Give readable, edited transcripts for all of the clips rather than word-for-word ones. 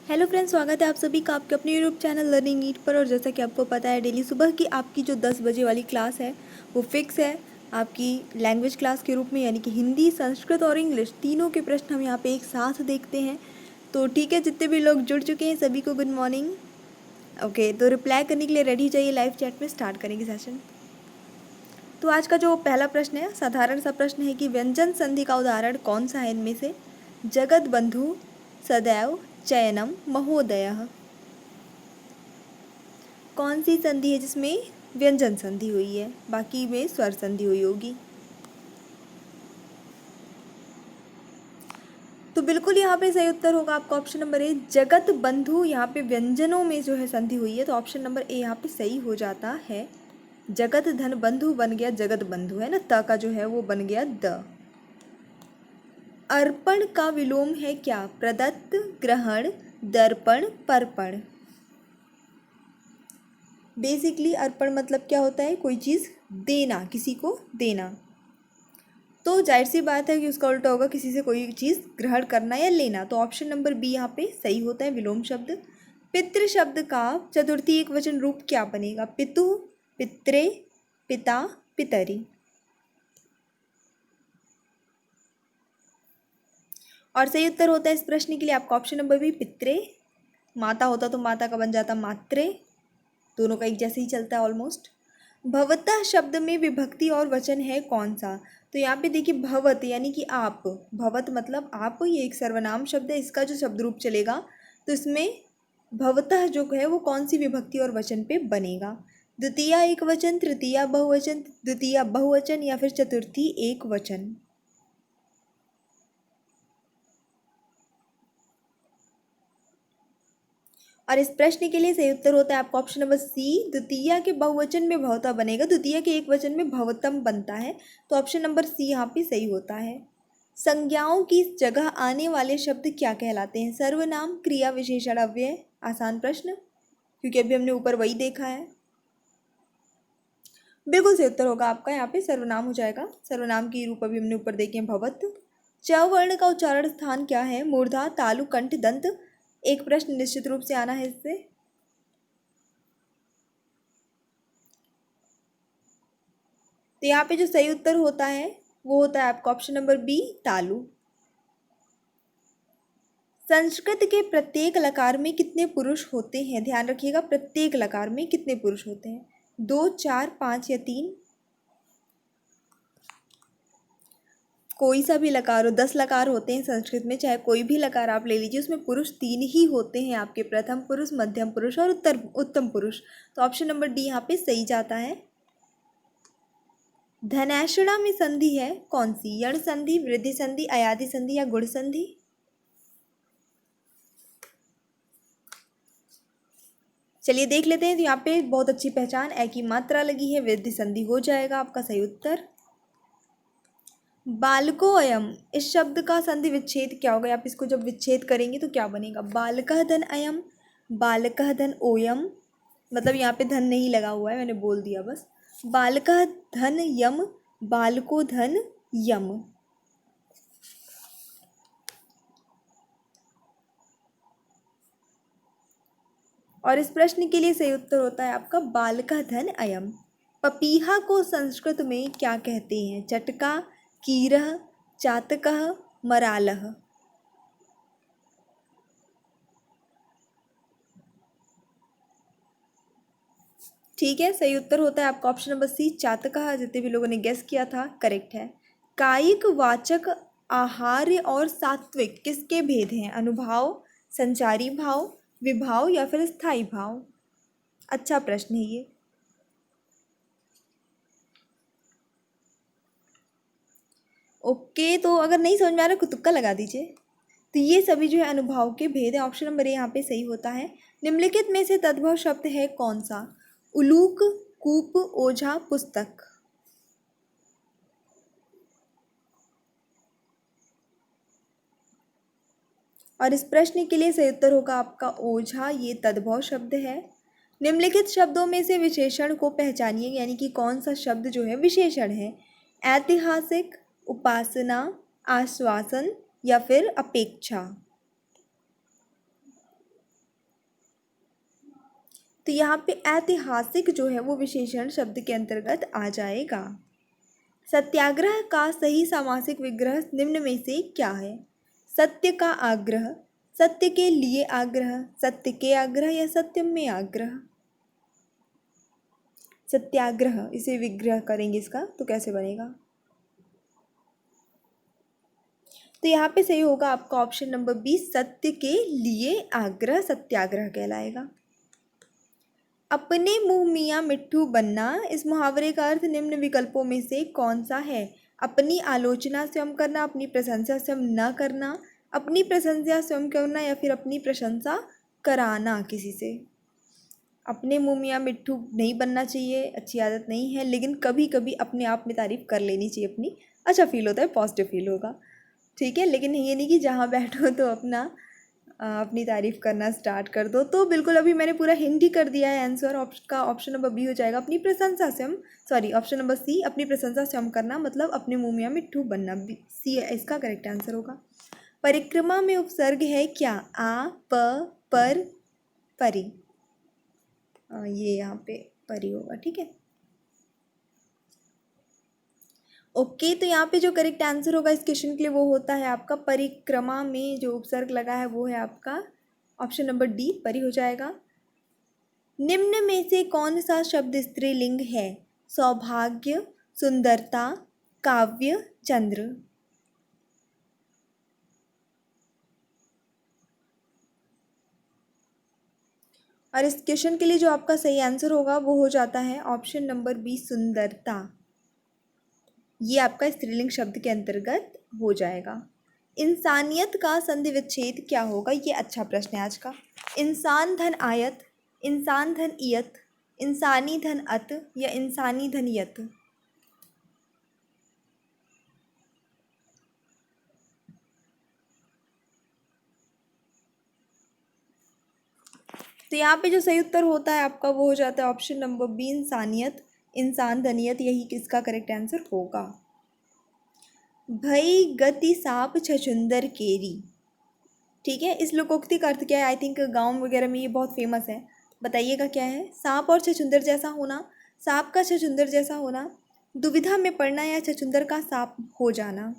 Hello friends, स्वागत है आप सभी का आपके अपने यूट्यूब चैनल लर्निंग नीट पर। और जैसा कि आपको पता है, डेली सुबह की आपकी जो 10 बजे वाली क्लास है वो फिक्स है आपकी लैंग्वेज क्लास के रूप में, यानी कि हिंदी, संस्कृत और इंग्लिश तीनों के प्रश्न हम यहाँ पे एक साथ देखते हैं। तो ठीक है, जितने भी लोग जुड़ चुके हैं सभी को गुड मॉर्निंग। ओके, तो रिप्लाई करने के लिए रेडी चाहिए, लाइव चैट में स्टार्ट करेंगे सेशन। तो आज का जो पहला प्रश्न है, साधारण सा प्रश्न है कि व्यंजन संधि का उदाहरण कौन सा है इनमें से? जगत बंधु, सदैव, चयनम, महोदयः। कौन सी संधि है जिसमें व्यंजन संधि हुई है, बाकी में स्वर संधि हुई होगी? तो बिल्कुल यहाँ पे सही उत्तर होगा आपका ऑप्शन नंबर ए, जगत बंधु। यहाँ पे व्यंजनों में जो है संधि हुई है, तो ऑप्शन नंबर ए यहाँ पे सही हो जाता है। जगत धन बंधु बन गया जगत बंधु, है ना, त का जो है वो बन गया द। अर्पण का विलोम है क्या? प्रदत्त, ग्रहण, दर्पण, पर्पण। बेसिकली अर्पण मतलब क्या होता है? कोई चीज़ देना, किसी को देना। तो जाहिर सी बात है कि उसका उल्टा होगा किसी से कोई चीज़ ग्रहण करना या लेना। तो ऑप्शन नंबर बी यहाँ पे सही होता है, विलोम शब्द। पितृ शब्द का चतुर्थी एक वचन रूप क्या बनेगा? पितु, पित्रे, पिता, पितरी। और सही उत्तर होता है इस प्रश्न के लिए आपका ऑप्शन नंबर बी, पित्रे। माता होता तो माता का बन जाता मात्रे। दोनों का एक जैसे ही चलता है ऑलमोस्ट। भवतः शब्द में विभक्ति और वचन है कौन सा? तो यहाँ पे देखिए, भवत यानी कि आप, भवत मतलब आप, ये एक सर्वनाम शब्द है, इसका जो शब्द रूप चलेगा तो इसमें भवतः जो है वो कौन सी विभक्ति और वचन पे बनेगा? द्वितीया एक वचन, तृतीया बहुवचन, द्वितीया बहुवचन या फिर चतुर्थी एक वचन। और इस प्रश्न के लिए सही उत्तर होता है आपका ऑप्शन नंबर सी, द्वितीया के बहुवचन में भवता बनेगा, द्वितीया के एक वचन में भवतम बनता है। तो ऑप्शन नंबर सी यहाँ पे सही होता है। संज्ञाओं की जगह आने वाले शब्द क्या कहलाते हैं? सर्वनाम, क्रिया विशेषण, अव्यय। आसान प्रश्न, क्योंकि अभी हमने ऊपर वही देखा है। बिल्कुल सही उत्तर होगा आपका यहाँ पे सर्वनाम हो जाएगा। सर्वनाम की रूप अभी हमने ऊपर देखे हैं, भवत। च वर्ण का उच्चारण स्थान क्या है? मूर्धा, तालु, कंठ, दंत। एक प्रश्न निश्चित रूप से आना है इससे। तो यहाँ पे जो सही उत्तर होता है वो होता है आपका ऑप्शन नंबर बी, तालु। संस्कृत के प्रत्येक लकार में कितने पुरुष होते हैं? ध्यान रखिएगा, प्रत्येक लकार में कितने पुरुष होते हैं? 2, 4, 5 या 3? कोई सा भी लकार हो, 10 लकार होते हैं संस्कृत में, चाहे कोई भी लकार आप ले लीजिए, उसमें पुरुष 3 ही होते हैं आपके, प्रथम पुरुष, मध्यम पुरुष और उत्तम पुरुष। तो ऑप्शन नंबर डी यहाँ पे सही जाता है। धनैषणा में संधि है कौन सी? यण संधि, वृद्धि संधि, अयादि संधि या गुण संधि? चलिए देख लेते हैं। तो यहाँ पे बहुत अच्छी पहचान, ए की मात्रा लगी है, वृद्धि संधि हो जाएगा आपका सही उत्तर। बालको अयम, इस शब्द का संधि विच्छेद क्या होगा? आप इसको जब विच्छेद करेंगे तो क्या बनेगा? बालकः धन अयम, बालकः धन ओयम। मतलब यहाँ पे धन नहीं लगा हुआ है, मैंने बोल दिया बस। बालकः धन यम, बालको धन यम। और इस प्रश्न के लिए सही उत्तर होता है आपका बालकः धन अयम। पपीहा को संस्कृत में क्या कहते हैं? चटका, कीरह, चातकः, मरालह। ठीक है, सही उत्तर होता है आपका ऑप्शन नंबर सी, चातकः। जितने भी लोगों ने गेस किया था करेक्ट है। कायिक वाचक आहार्य और सात्विक किसके भेद हैं? अनुभाव, संचारी भाव, विभाव या फिर स्थायी भाव? अच्छा प्रश्न है ये। ओके, तो अगर नहीं समझ में आ रहा तुक्का लगा दीजिए। तो ये सभी जो है अनुभाव के भेद है, ऑप्शन नंबर ए यहाँ पे सही होता है। निम्नलिखित में से तद्भव शब्द है कौन सा? उलूक, कूप, ओझा, पुस्तक। और इस प्रश्न के लिए सही उत्तर होगा आपका ओझा, ये तद्भव शब्द है। निम्नलिखित शब्दों में से विशेषण को पहचानिए, यानी कि कौन सा शब्द जो है विशेषण है? ऐतिहासिक, उपासना, आश्वासन या फिर अपेक्षा? तो यहाँ पे ऐतिहासिक जो है वो विशेषण शब्द के अंतर्गत आ जाएगा। सत्याग्रह का सही समासिक विग्रह निम्न में से क्या है? सत्य का आग्रह, सत्य के लिए आग्रह, सत्य के आग्रह या सत्य में आग्रह। सत्याग्रह, इसे विग्रह करेंगे इसका तो कैसे बनेगा? तो यहाँ पे सही होगा आपका ऑप्शन नंबर बी, सत्य के लिए आग्रह सत्याग्रह कहलाएगा। अपने मुंह मियाँ मिट्ठू बनना, इस मुहावरे का अर्थ निम्न विकल्पों में से कौन सा है? अपनी आलोचना स्वयं करना, अपनी प्रशंसा स्वयं न करना, अपनी प्रशंसा स्वयं करना या फिर अपनी प्रशंसा कराना किसी से। अपने मुंह मियाँ मिट्ठू नहीं बनना चाहिए, अच्छी आदत नहीं है, लेकिन कभी कभी अपने आप में तारीफ कर लेनी चाहिए अपनी, अच्छा फील होता है, पॉजिटिव फील होगा, ठीक है। लेकिन ये नहीं कि जहाँ बैठो तो अपनी तारीफ़ करना स्टार्ट कर दो। तो बिल्कुल अभी मैंने पूरा हिंट ही कर दिया है आंसर का, ऑप्शन नंबर बी हो जाएगा, अपनी प्रशंसा स्वयं, सॉरी ऑप्शन नंबर सी, अपनी प्रशंसा स्वयं करना, मतलब अपने मुंह मियाँ मिट्ठू बनना, सी इसका करेक्ट आंसर होगा। परिक्रमा में उपसर्ग है क्या? आ, प, पर, परी। ये यहाँ पे परी होगा, ठीक है। ओके, तो यहाँ पे जो करेक्ट आंसर होगा इस क्वेश्चन के लिए वो होता है आपका परिक्रमा में जो उपसर्ग लगा है वो है आपका ऑप्शन नंबर डी, परी हो जाएगा। निम्न में से कौन सा शब्द स्त्रीलिंग है? सौभाग्य, सुंदरता, काव्य, चंद्र। और इस क्वेश्चन के लिए जो आपका सही आंसर होगा वो हो जाता है ऑप्शन नंबर बी, सुंदरता। ये आपका स्त्रीलिंग शब्द के अंतर्गत हो जाएगा। इंसानियत का संधि विच्छेद क्या होगा? ये अच्छा प्रश्न है आज का। इंसान धन आयत, इंसान धन इयत, इंसानी धन अत या इंसानी धन यत। तो यहाँ पे जो सही उत्तर होता है आपका वो हो जाता है ऑप्शन नंबर बी, इंसानियत, इंसान धनियत, यही किसका करेक्ट आंसर होगा। भई गति साप छछुंदर केरी, ठीक है। इस लोकोक्ति का अर्थ क्या है? आई थिंक गांव वगैरह में ये बहुत फेमस है, बताइएगा क्या है? सांप और छछुंदर जैसा होना, सांप का छछुंदर जैसा होना, दुविधा में पड़ना या छछुंदर का सांप हो जाना।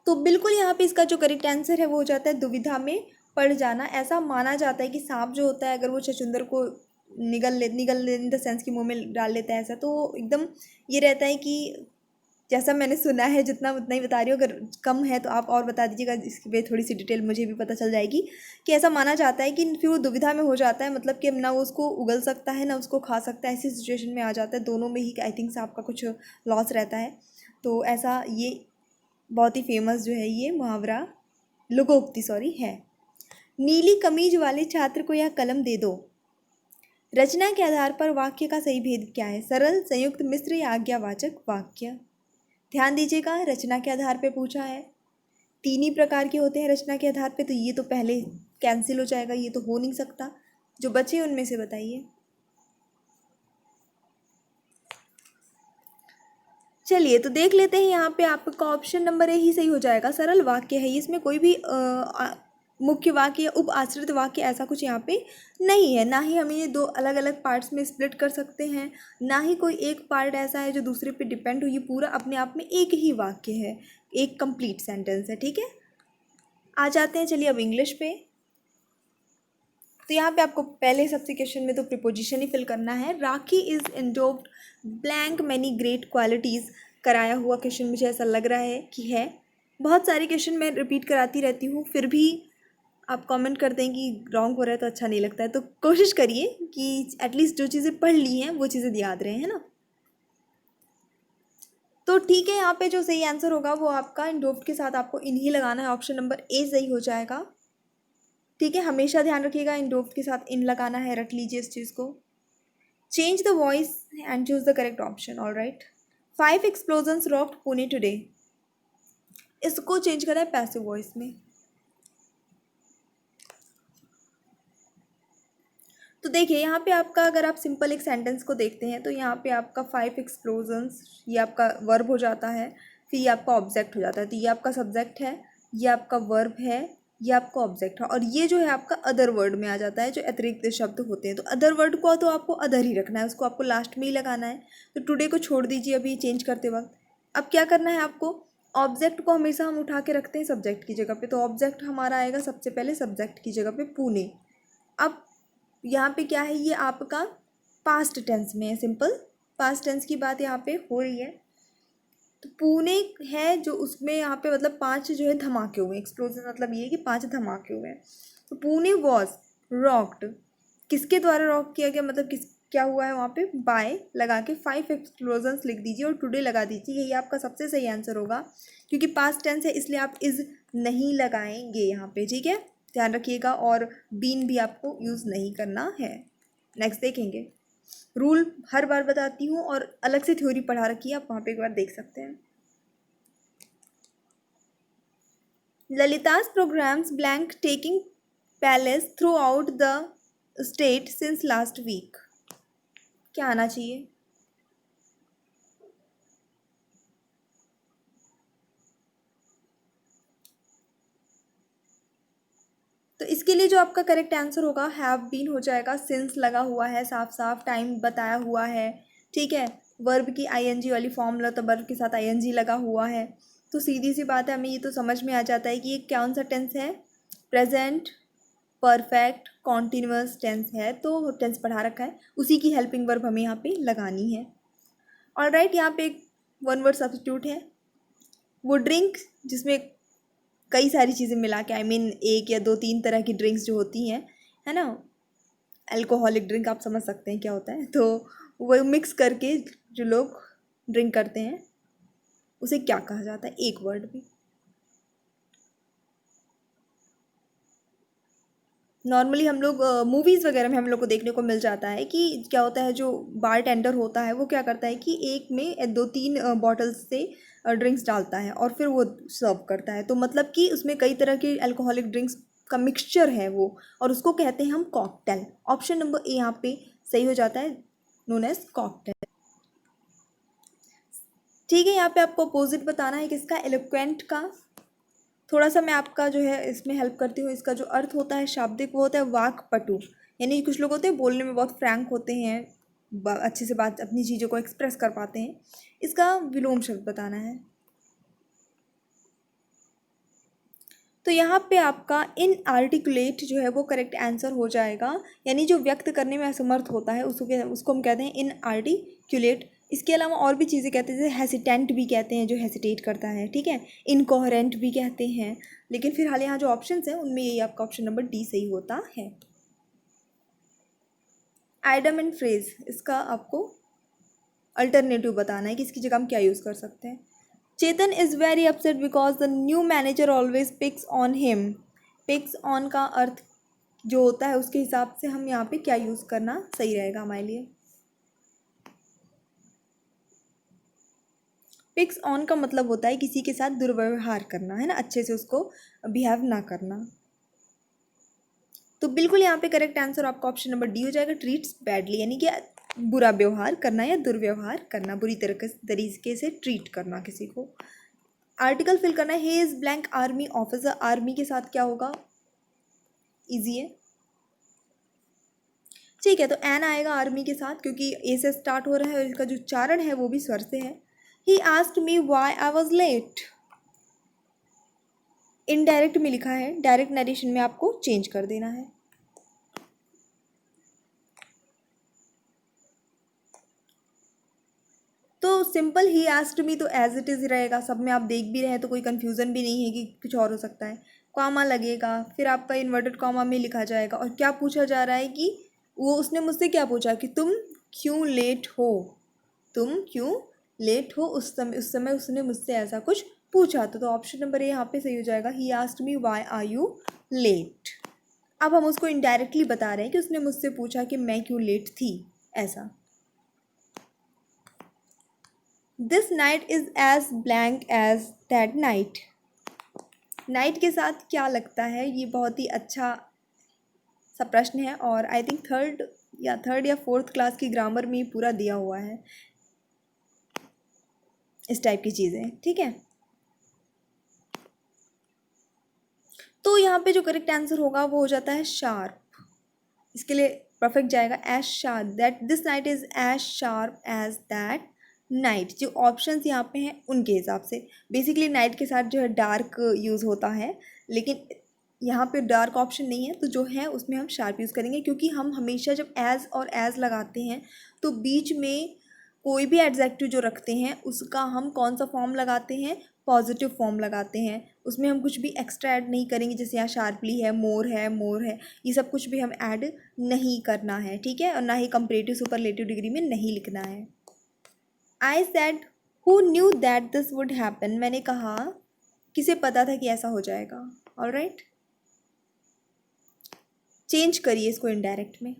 तो बिल्कुल यहाँ पे इसका जो करेक्ट आंसर है वो हो जाता है दुविधा में पड़ जाना। ऐसा माना जाता है कि सांप जो होता है अगर वो छछूंदर को निगल इन द सेंस कि मुंह में डाल लेता है, ऐसा तो एकदम ये रहता है कि जैसा मैंने सुना है, जितना उतना ही बता रही हूँ, अगर कम है तो आप और बता दीजिएगा, इसकी पे थोड़ी सी डिटेल मुझे भी पता चल जाएगी। कि ऐसा माना जाता है कि फिर वो दुविधा में हो जाता है, मतलब कि ना वो उसको उगल सकता है ना उसको खा सकता है, ऐसी सिचुएशन में आ जाता है, दोनों में ही आई थिंक सांप का कुछ लॉस रहता है। तो ऐसा ये बहुत ही फेमस जो है ये मुहावरा, लोकोक्ति सॉरी है। नीली कमीज वाले छात्र को यह कलम दे दो, रचना के आधार पर वाक्य का सही भेद क्या है? सरल, संयुक्त, मिश्र या आज्ञावाचक वाक्य। ध्यान दीजिएगा, रचना के आधार पे पूछा है, तीन ही प्रकार के होते हैं रचना के आधार पे, तो ये तो पहले कैंसिल हो जाएगा, ये तो हो नहीं सकता। जो बचे उनमें से बताइए। चलिए तो देख लेते हैं, यहाँ पे आपका ऑप्शन नंबर ए ही सही हो जाएगा। सरल वाक्य है, इसमें कोई भी मुख्य वाक्य या उप आश्रित वाक्य ऐसा कुछ यहाँ पे नहीं है, ना ही हम ये दो अलग अलग पार्ट्स में स्प्लिट कर सकते हैं, ना ही कोई एक पार्ट ऐसा है जो दूसरे पे डिपेंड हो, ये पूरा अपने आप में एक ही वाक्य है, एक कंप्लीट सेंटेंस है, ठीक है। आ जाते हैं चलिए अब इंग्लिश पे। तो यहाँ पे आपको पहले सबसे क्वेश्चन में तो प्रिपोजिशन ही फिल करना है। Rakhi is endowed blank many great qualities, कराया हुआ क्वेश्चन मुझे ऐसा लग रहा है कि है। बहुत सारे क्वेश्चन मैं रिपीट कराती रहती हूँ, फिर भी आप कमेंट करते हैं कि रॉन्ग हो रहा है तो अच्छा नहीं लगता है, तो कोशिश करिए कि एटलीस्ट जो चीज़ें पढ़ ली हैं वो चीज़ें याद रहे, है ना। तो ठीक है, यहाँ पे जो सही आंसर होगा वो आपका एंडोव्ड के साथ आपको इन ही लगाना है, ऑप्शन नंबर ए सही हो जाएगा, ठीक है। हमेशा ध्यान रखिएगा, एंडोव्ड के साथ इन लगाना है, रट लीजिए इस चीज़ को। Change the voice and choose the correct option, all right. 5 explosions rocked Pune today, इसको चेंज करा है पैसिव वॉइस में। तो देखिए यहाँ पे आपका, अगर आप सिंपल एक सेंटेंस को देखते हैं तो यहाँ पे आपका 5 एक्सप्लोजन्स, ये आपका वर्ब हो जाता है, फिर ये आपका ऑब्जेक्ट हो जाता है। तो ये आपका सब्जेक्ट है, ये आपका वर्ब है, ये आपका ऑब्जेक्ट है, और ये जो है आपका अदर वर्ड में आ जाता है, जो अतिरिक्त शब्द होते हैं। तो अदर वर्ड को तो आपको अदर ही रखना है, उसको आपको लास्ट में ही लगाना है। तो टुडे को छोड़ दीजिए अभी चेंज करते वक्त। अब क्या करना है आपको, ऑब्जेक्ट को हमेशा हम उठा के रखते हैं सब्जेक्ट की जगह पे, तो ऑब्जेक्ट हमारा आएगा सबसे पहले सब्जेक्ट की जगह पे पुणे। अब यहाँ पे क्या है, ये आपका पास्ट टेंस में है, सिंपल पास्ट टेंस की बात यहाँ पे हो रही है। तो पुणे है जो, उसमें यहाँ पे मतलब 5 जो है धमाके हुए, एक्सप्लोजन मतलब ये है कि 5 धमाके हुए हैं। तो पुणे वॉज रॉक्ड, किसके द्वारा रॉक किया गया, मतलब किस क्या हुआ है वहाँ पे, बाय लगा के 5 एक्सप्लोजन्स लिख दीजिए और टुडे लगा दीजिए, यही आपका सबसे सही आंसर होगा। क्योंकि पास्ट टेंस है इसलिए आप इज़ नहीं लगाएंगे यहाँ पे, ठीक है, ध्यान रखिएगा। और बीन भी आपको यूज़ नहीं करना है। नेक्स्ट देखेंगे, रूल हर बार बताती हूँ और अलग से थ्योरी पढ़ा रखी है, आप वहाँ पे एक बार देख सकते हैं। ललिता's programs blank taking place throughout the state since last week, क्या आना चाहिए। तो इसके लिए जो आपका करेक्ट आंसर होगा हैव बीन हो जाएगा, सिंस लगा हुआ है, साफ साफ टाइम बताया हुआ है, ठीक है। वर्ब की आईएनजी वाली फॉर्म लो तो वर्ब के साथ आईएनजी लगा हुआ है। तो सीधी सी बात है, हमें ये तो समझ में आ जाता है कि ये कौन सा टेंस है, प्रेजेंट परफेक्ट कॉन्टिन्यूअस टेंस है। तो टेंस पढ़ा रखा है, उसी की हेल्पिंग वर्ब हमें यहाँ पे लगानी है। ऑलराइट, यहाँ पे एक वन वर्ड सब्स्टिट्यूट है, वो ड्रिंक जिसमें कई सारी चीज़ें मिला के, आई मीन एक या दो तीन तरह की ड्रिंक्स जो होती हैं, है ना, अल्कोहलिक ड्रिंक आप समझ सकते हैं क्या होता है। तो वो मिक्स करके जो लोग ड्रिंक करते हैं उसे क्या कहा जाता है, एक वर्ड में। नॉर्मली हम लोग मूवीज़ वगैरह में हम लोग को देखने को मिल जाता है कि क्या होता है, जो बार टेंडर होता है वो क्या करता है कि एक में दो तीन बॉटल्स से ड्रिंक्स डालता है और फिर वो सर्व करता है। तो मतलब कि उसमें कई तरह की अल्कोहलिक ड्रिंक्स का मिक्सचर है वो, और उसको कहते हैं हम कॉकटेल। ऑप्शन नंबर ए यहाँ पे सही हो जाता है, नोन एज कॉकटेल। ठीक है, यहाँ पे आपको अपोजिट बताना है किसका, एलोक्वेंट का। थोड़ा सा मैं आपका जो है इसमें हेल्प करती हूँ। इसका जो अर्थ होता है शाब्दिक, वो होता है वाक्पटु, यानी कुछ लोग होते हैं बोलने में बहुत फ्रैंक होते हैं, अच्छे से बात अपनी चीज़ों को एक्सप्रेस कर पाते हैं। इसका विलोम शब्द बताना है। तो यहाँ पे आपका इनआर्टिकुलेट जो है वो करेक्ट आंसर हो जाएगा, यानी जो व्यक्त करने में असमर्थ होता है उसको हम कहते हैं इनआर्टिकुलेट। इसके अलावा और भी चीज़ें कहते हैं, जैसे हेसिटेंट भी कहते हैं जो हेसिटेट करता है, ठीक है, इनकोहेरेंट भी कहते हैं। लेकिन फिलहाल यहाँ जो ऑप्शन हैं उनमें यही आपका ऑप्शन नंबर डी सही होता है। आइडम एंड फ्रेज, इसका आपको अल्टरनेटिव बताना है कि इसकी जगह हम क्या यूज़ कर सकते हैं। Chetan is very upset because the new manager always picks on him. Picks on का अर्थ जो होता है उसके हिसाब से हम यहाँ पे क्या यूज़ करना सही रहेगा हमारे लिए। पिक्स ऑन का मतलब होता है किसी के साथ दुर्व्यवहार करना, है ना, अच्छे से उसको बिहेव ना करना। तो बिल्कुल यहाँ पे करेक्ट आंसर आपका ऑप्शन नंबर डी हो जाएगा, ट्रीट्स बैडली, यानी कि बुरा व्यवहार करना या दुर्व्यवहार करना, बुरी तरीके से ट्रीट करना किसी को। आर्टिकल फिल करना है, he is blank army officer. Army के साथ क्या होगा, इजी है, ठीक है। तो एन आएगा आर्मी के साथ, क्योंकि ए से स्टार्ट हो रहा है और इसका जो उच्चारण है वो भी स्वर से है। He asked me why I was late. Indirect में लिखा है, डायरेक्ट नरेशन में आपको चेंज कर देना है। तो सिंपल ही आस्क्ड मी तो एज इट इज़ रहेगा, सब में आप देख भी रहे हैं तो कोई कन्फ्यूज़न भी नहीं है कि कुछ और हो सकता है। कॉमा लगेगा, फिर आपका इन्वर्टेड कॉमा में लिखा जाएगा, और क्या पूछा जा रहा है कि वो उसने मुझसे क्या पूछा कि तुम क्यों लेट हो, तुम क्यों लेट हो। उस समय उसने मुझसे ऐसा कुछ पूछा। तो ऑप्शन नंबर ए यहाँ पे सही हो जाएगा, he asked me why are you late. अब हम उसको इनडायरेक्टली बता रहे हैं कि उसने मुझसे पूछा कि मैं क्यों लेट थी, ऐसा। This night is as blank as that night. Night के साथ क्या लगता है, ये बहुत ही अच्छा सा प्रश्न है और आई थिंक थर्ड या फोर्थ क्लास की ग्रामर में पूरा दिया हुआ है इस टाइप की चीज़ें, ठीक है। तो यहाँ पे जो करेक्ट आंसर होगा वो हो जाता है शार्प। इसके लिए परफेक्ट जाएगा as sharp, that this night is as sharp as that night. जो ऑप्शंस यहाँ पे हैं उनके हिसाब से बेसिकली नाइट के साथ जो है डार्क यूज़ होता है, लेकिन यहाँ पे डार्क ऑप्शन नहीं है, तो जो है उसमें हम शार्प यूज़ करेंगे, क्योंकि हम हमेशा जब एज और एज लगाते हैं तो बीच में कोई भी एडजेक्टिव जो रखते हैं उसका हम कौन सा फॉर्म लगाते हैं, पॉजिटिव फॉर्म लगाते हैं। उसमें हम कुछ भी एक्स्ट्रा ऐड नहीं करेंगे, जैसे यहाँ शार्पली है, मोर है, ये सब कुछ भी हम ऐड नहीं करना है, ठीक है। और ना ही कंपैरेटिव सुपरलेटिव डिग्री में नहीं लिखना है। I said who knew that this would happen, मैंने कहा किसे पता था कि ऐसा हो जाएगा। ऑलराइट, चेंज करिए इसको इनडायरेक्ट में।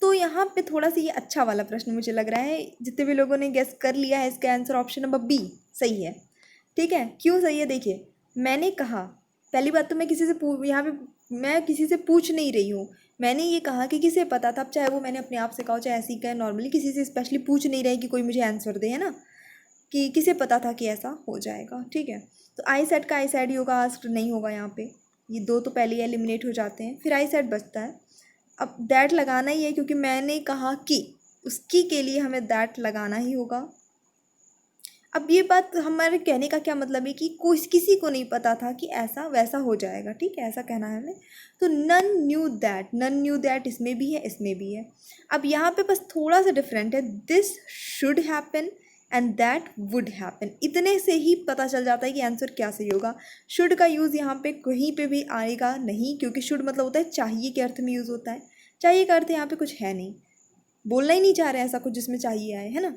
तो यहाँ पे थोड़ा सा ये अच्छा वाला प्रश्न मुझे लग रहा है, जितने भी लोगों ने गेस कर लिया है इसका आंसर ऑप्शन नंबर बी सही है, ठीक है। क्यों सही है, देखिए मैंने कहा, पहली बात तो मैं किसी से यहाँ पे मैं किसी से पूछ नहीं रही हूँ, मैंने ये कहा कि किसे पता था, अब चाहे वो मैंने अपने आप से कहा चाहे ऐसे ही कहे नॉर्मली, किसी से स्पेशली पूछ नहीं रहे कि कोई मुझे आंसर दे, है ना, कि किसे पता था कि ऐसा हो जाएगा, ठीक है। तो आई सेट का आई सेट ही होगा, आस्क्ड नहीं होगा यहाँ पे, ये दो तो पहले ही एलिमिनेट हो जाते हैं, फिर आई सेट बचता है। अब दैट लगाना ही है क्योंकि मैंने कहा कि, उसकी के लिए हमें दैट लगाना ही होगा। अब ये बात हमारे कहने का क्या मतलब है कि कोई किसी को नहीं पता था कि ऐसा वैसा हो जाएगा, ठीक है, ऐसा कहना है हमें। तो नन न्यू दैट इसमें भी है, इसमें भी है। अब यहाँ पे बस थोड़ा सा डिफरेंट है, this should happen and that would happen, इतने से ही पता चल जाता है कि आंसर क्या सही होगा। शुड का यूज़ यहाँ पे कहीं पे भी आएगा नहीं, क्योंकि शुड मतलब होता है चाहिए के अर्थ में यूज़ होता है, चाहिए का अर्थ यहाँ पे कुछ है नहीं, बोलना ही नहीं चाह रहे हैं ऐसा कुछ जिसमें चाहिए आए, है ना।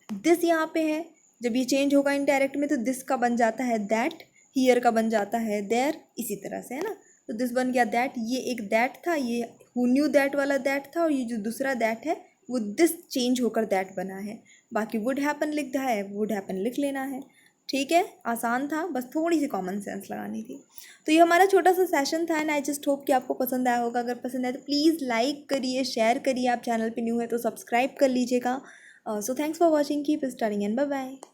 दिस यहाँ पे है, जब ये चेंज होगा इनडायरेक्ट में तो दिस का बन जाता है दैट, हियर का बन जाता है देयर, इसी तरह से, है ना। तो दिस बन गया दैट, ये एक दैट था, ये हु न्यू दैट वाला दैट था, और ये जो दूसरा दैट है वो दिस चेंज होकर दैट बना है। बाकी वुड हैपन लिखा है, वुड हैपन लिख लेना है, ठीक है। आसान था, बस थोड़ी सी कॉमन सेंस लगानी थी। तो ये हमारा छोटा सा सेशन था एंड आई जस्ट होप कि आपको पसंद आया होगा। अगर पसंद आए तो प्लीज़ लाइक करिए, शेयर करिए, आप चैनल पे न्यू है तो सब्सक्राइब कर लीजिएगा। So thanks for watching, keep studying and bye bye.